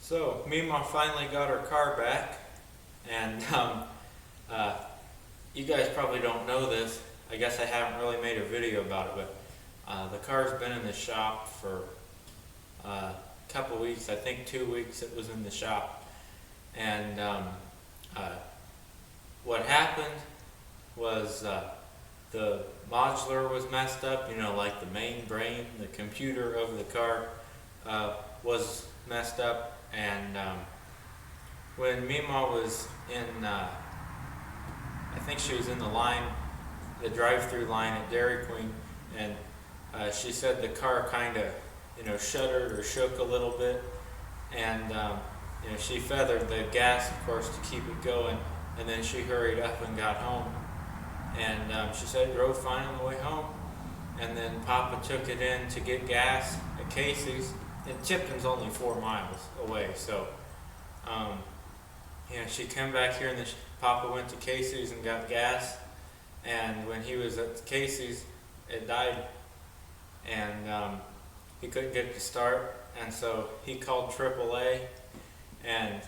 So, Mima finally got her car back, and uh, you guys probably don't know this. I guess I haven't really made a video about it, but the car's been in the shop for a couple weeks. I think 2 weeks it was in the shop. And what happened was the modular was messed up, like the main brain, the computer of the car was messed up. And when Mima was in, I think she was in the drive-through line at Dairy Queen, and she said the car kind of, shuddered or shook a little bit, and she feathered the gas, of course, to keep it going, and then she hurried up and got home, and she said it drove fine on the way home, and then Papa took it in to get gas at Casey's, and Tipton's only 4 miles away, so she came back here, and Papa went to Casey's and got gas, and when he was at Casey's, it died, and he couldn't get it to start, and so he called AAA, and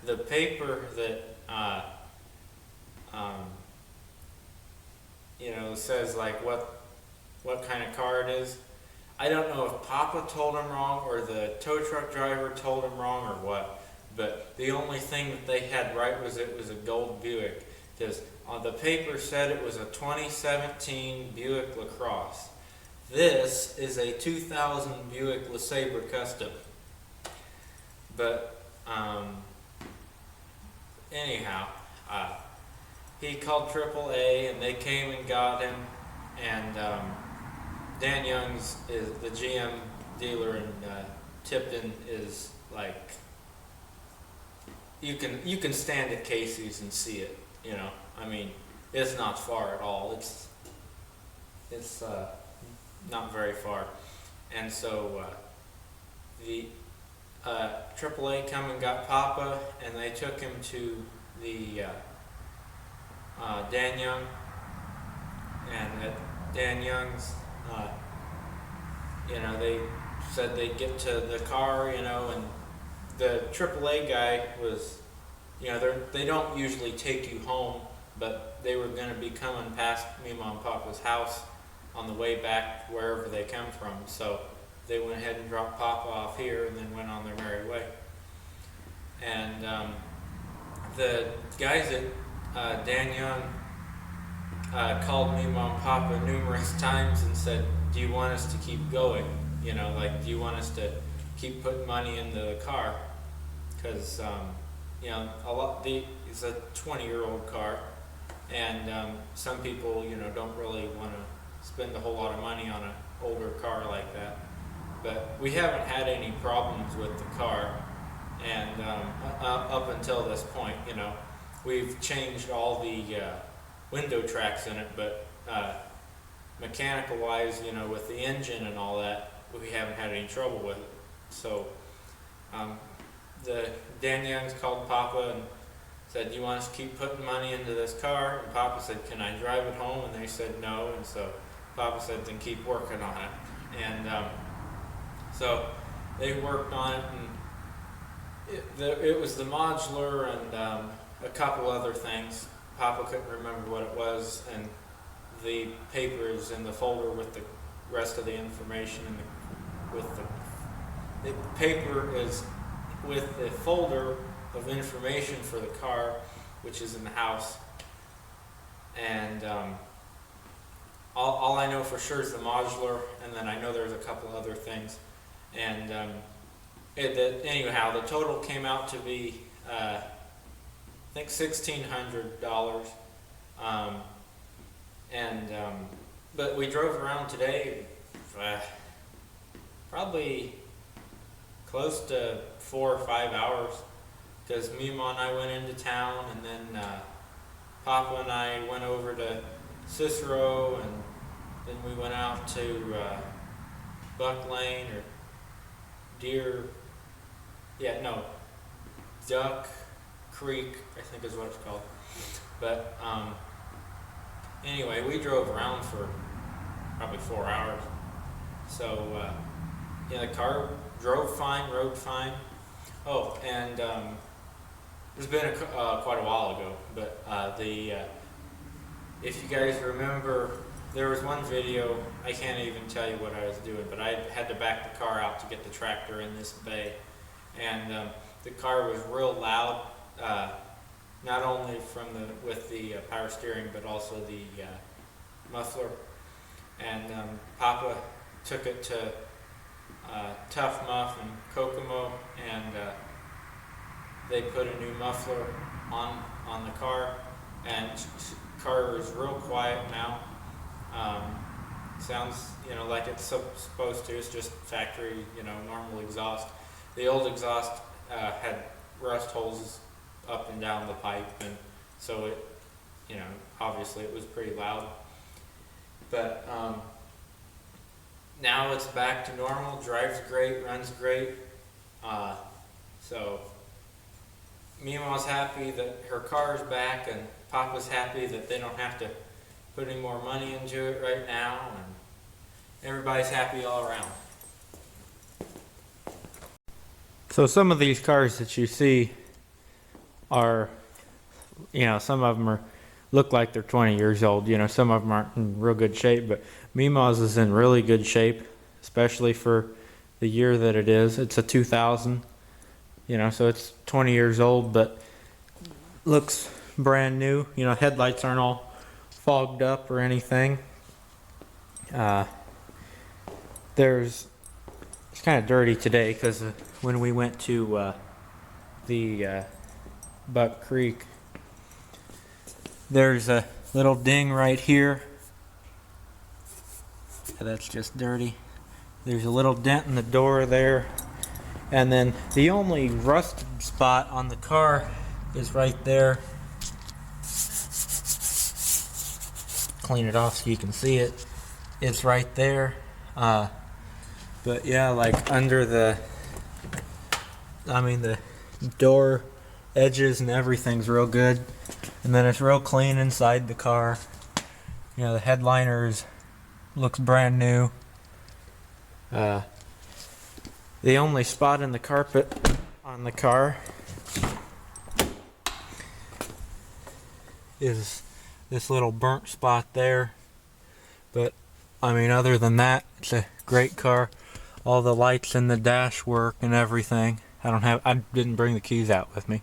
the paper that says like what kind of car it is. I don't know if Papa told him wrong or the tow truck driver told him wrong or what, but the only thing that they had right was it was a gold Buick, because on the paper said it was a 2017 Buick LaCrosse. This is a 2000 Buick LeSabre Custom. But anyhow, he called AAA and they came and got him, and Dan Young's is the GM dealer in Tipton, is like you can stand at Casey's and see it. I mean, it's not far at all. It's not very far, and so the AAA come and got Papa, and they took him to the Dan Young, and at Dan Young's, they said they'd get to the car, and the AAA guy was, they don't usually take you home, but they were going to be coming past Mima and Papa's house on the way back wherever they come from, so they went ahead and dropped Papa off here and then went on their merry way. And the guys at Dan Young called Mima and Papa numerous times and said, do you want us to keep going? Do you want us to keep putting money into the car? Because, it's a 20-year-old car, and some people, don't really want to spend a whole lot of money on an older car like that. But we haven't had any problems with the car, and up until this point, we've changed all the window tracks in it, but mechanical wise, with the engine and all that, we haven't had any trouble with it. So the Dan Youngs called Papa and said, do you want us to keep putting money into this car? And Papa said, can I drive it home? And they said no, and so Papa said, then keep working on it. And so they worked on it, and it was the modular and a couple other things. Papa couldn't remember what it was, and the paper is in the folder with the rest of the information, and the paper is with the folder of information for the car, which is in the house. And all I know for sure is the modular, and then I know there's a couple other things. And anyhow, the total came out to be I think $1,600. But we drove around today probably close to 4 or 5 hours, because Mima and I went into town, and then Papa and I went over to Cicero, and then we went out to Buck Lane or Duck Creek, I think is what it's called. But anyway, we drove around for probably 4 hours. So the car drove fine, rode fine. Oh, and it's been quite a while ago, but if you guys remember, there was one video, I can't even tell you what I was doing, but I had to back the car out to get the tractor in this bay. And the car was real loud, not only with the power steering, but also the muffler. And Papa took it to Tough Muff in Kokomo, and they put a new muffler on the car, and car is real quiet now. Sounds, like it's supposed to. It's just factory, normal exhaust. The old exhaust had rust holes up and down the pipe, and so it, obviously it was pretty loud. But now it's back to normal. Drives great, runs great. So Mima's happy that her car is back, and Papa's happy that they don't have to put any more money into it right now, and everybody's happy all around. So some of these cars that you see are, some of them look like they're 20 years old. Some of them aren't in real good shape, but Mima's is in really good shape, especially for the year that it is. It's a 2000, so it's 20 years old, but looks brand new. Headlights aren't all fogged up or anything. It's kind of dirty today because when we went to the Buck Creek, there's a little ding right here. That's just dirty. There's a little dent in the door there, and then the only rust spot on the car is right there. Clean it off so you can see it. It's right there. But yeah, like under the door edges and everything's real good. And then it's real clean inside the car. The headliners looks brand new. The only spot in the carpet on the car is this little burnt spot there. But other than that, it's a great car. All the lights in the dash work and everything. I didn't bring the keys out with me.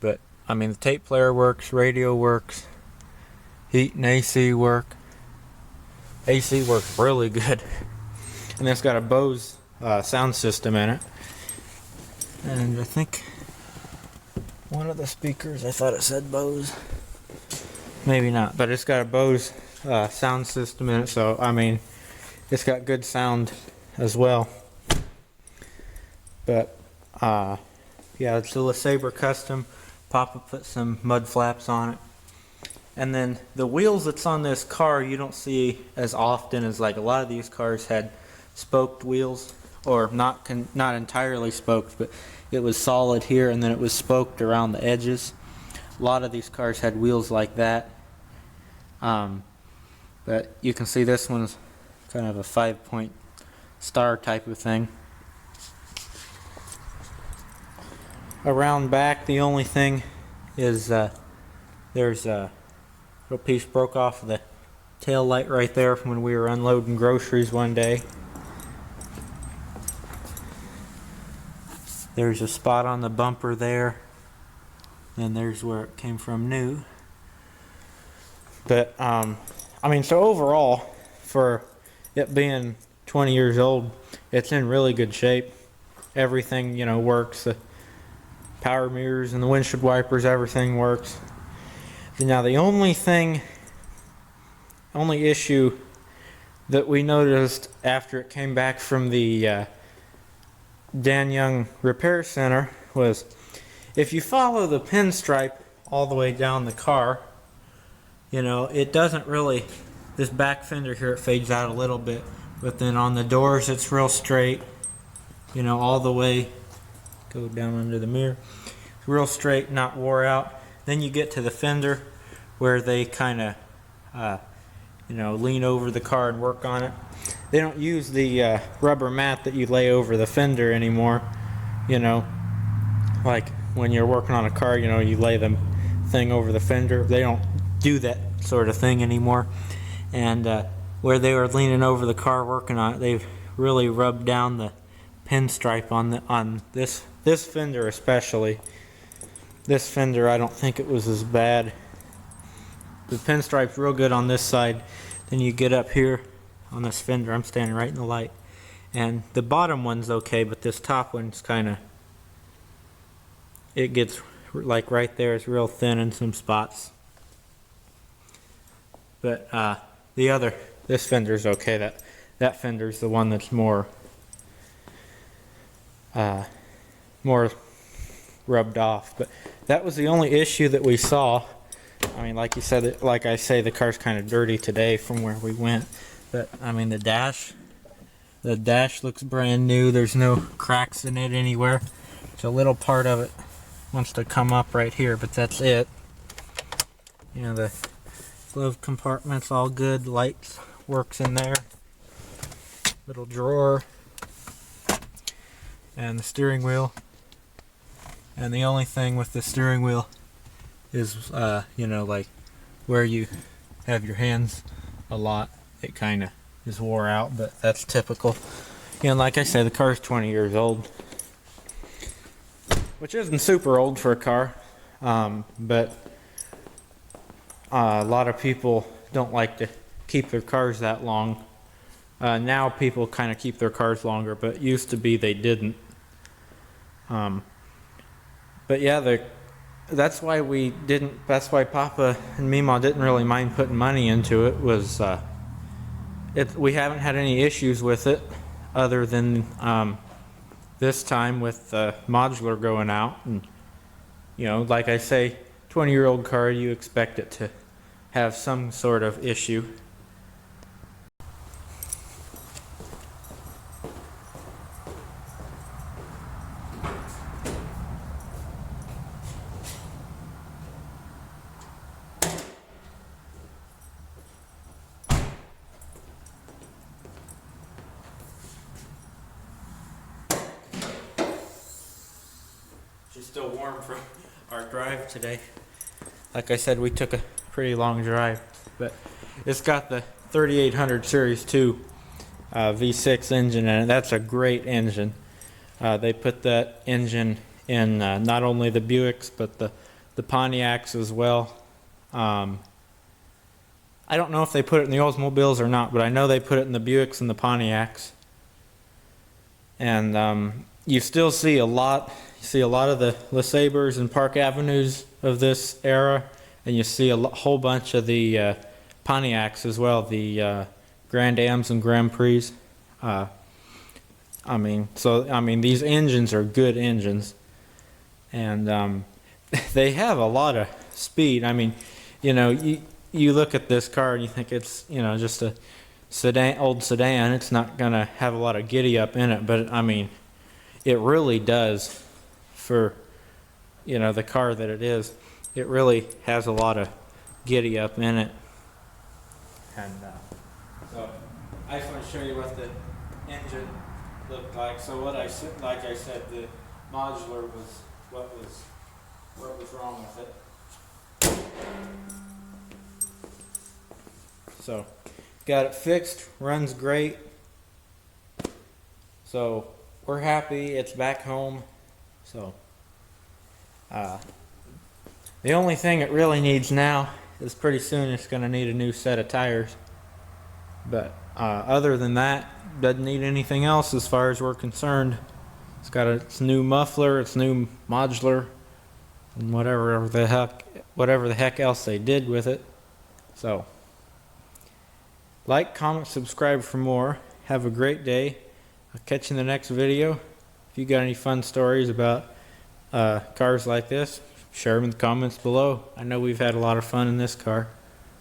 But the tape player works, radio works, heat and AC work. AC works really good. And it's got a Bose sound system in it. And I think one of the speakers, I thought it said Bose. Maybe not, but it's got a Bose sound system in it, so it's got good sound as well. But yeah, it's a LeSabre Custom. Papa put some mud flaps on it. And then the wheels that's on this car you don't see as often as like a lot of these cars had spoked wheels, or not entirely spoked, but it was solid here and then it was spoked around the edges. A lot of these cars had wheels like that. But you can see this one's kind of a 5-point star type of thing. Around back, the only thing is there's a little piece broke off of the tail light right there from when we were unloading groceries one day. There's a spot on the bumper there. Then there's where it came from new. But so overall, for it being 20 years old, it's in really good shape. Everything works. The power mirrors and the windshield wipers, everything works. Now the only issue that we noticed after it came back from the Dan Young Repair Center was, if you follow the pinstripe all the way down the car, it doesn't really, this back fender here, it fades out a little bit, but then on the doors it's real straight, all the way, go down under the mirror, it's real straight, not wore out. Then you get to the fender where they kind of lean over the car and work on it. they don't use the rubber mat that you lay over the fender anymore. You know, like when you're working on a car, you know, you lay the thing over the fender. They don't do that sort of thing anymore. And where they were leaning over the car working on it, they've really rubbed down the pinstripe on this fender especially. This fender, I don't think it was as bad. The pinstripe's real good on this side. Then you get up here on this fender. I'm standing right in the light, and the bottom one's okay, but this top one's kind of, it gets like right there, it's real thin in some spots. But this fender's okay. That fender's the one that's more rubbed off. But that was the only issue that we saw. I mean, like you said, like I say, the car's kind of dirty today from where we went. But I mean, the dash looks brand new. There's no cracks in it anywhere. It's a little part of it wants to come up right here, but that's it. You know, the glove compartment's all good. Lights works in there. Little drawer. And the steering wheel. And the only thing with the steering wheel is, you know, like where you have your hands a lot, it kind of is wore out, but that's typical. You know, like I said, the car's 20 years old, which isn't super old for a car, but a lot of people don't like to keep their cars that long. Now people kind of keep their cars longer, but used to be they didn't. But yeah, that's why Papa and Mima didn't really mind putting money into it. We haven't had any issues with it, other than this time with the modular going out. And you know, like I say, 20-year-old car, you expect it to have some sort of issue. She's still warm from our drive today. Like I said, we took a pretty long drive, but it's got the 3800 Series 2 V6 engine in it. That's a great engine. They put that engine in not only the Buicks, but the Pontiacs as well. I don't know if they put it in the Oldsmobiles or not, but I know they put it in the Buicks and the Pontiacs. And you still see a lot. You see a lot of the LeSabres and Park Avenues of this era, and you see a whole bunch of the Pontiacs as well, the Grand Ams and Grand Prix. I mean, these engines are good engines, and they have a lot of speed. I mean, you know, you look at this car and you think it's, you know, just a old sedan. It's not gonna have a lot of giddy up in it, but I mean, it really does. For, you know, the car that it is, it really has a lot of giddy up in it. And so I just want to show you what the engine looked like. So like I said, the modular was what was wrong with it. So got it fixed, runs great. So we're happy it's back home. So the only thing it really needs now is pretty soon it's going to need a new set of tires. But other than that, doesn't need anything else as far as we're concerned. It's got its new muffler, its new modular, and whatever the heck else they did with it. So like, comment, subscribe for more. Have a great day. I'll catch you in the next video. If you got any fun stories about cars like this, share them in the comments below. I know we've had a lot of fun in this car.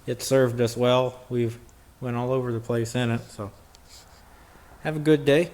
It served us well. We've went all over the place in it. So have a good day.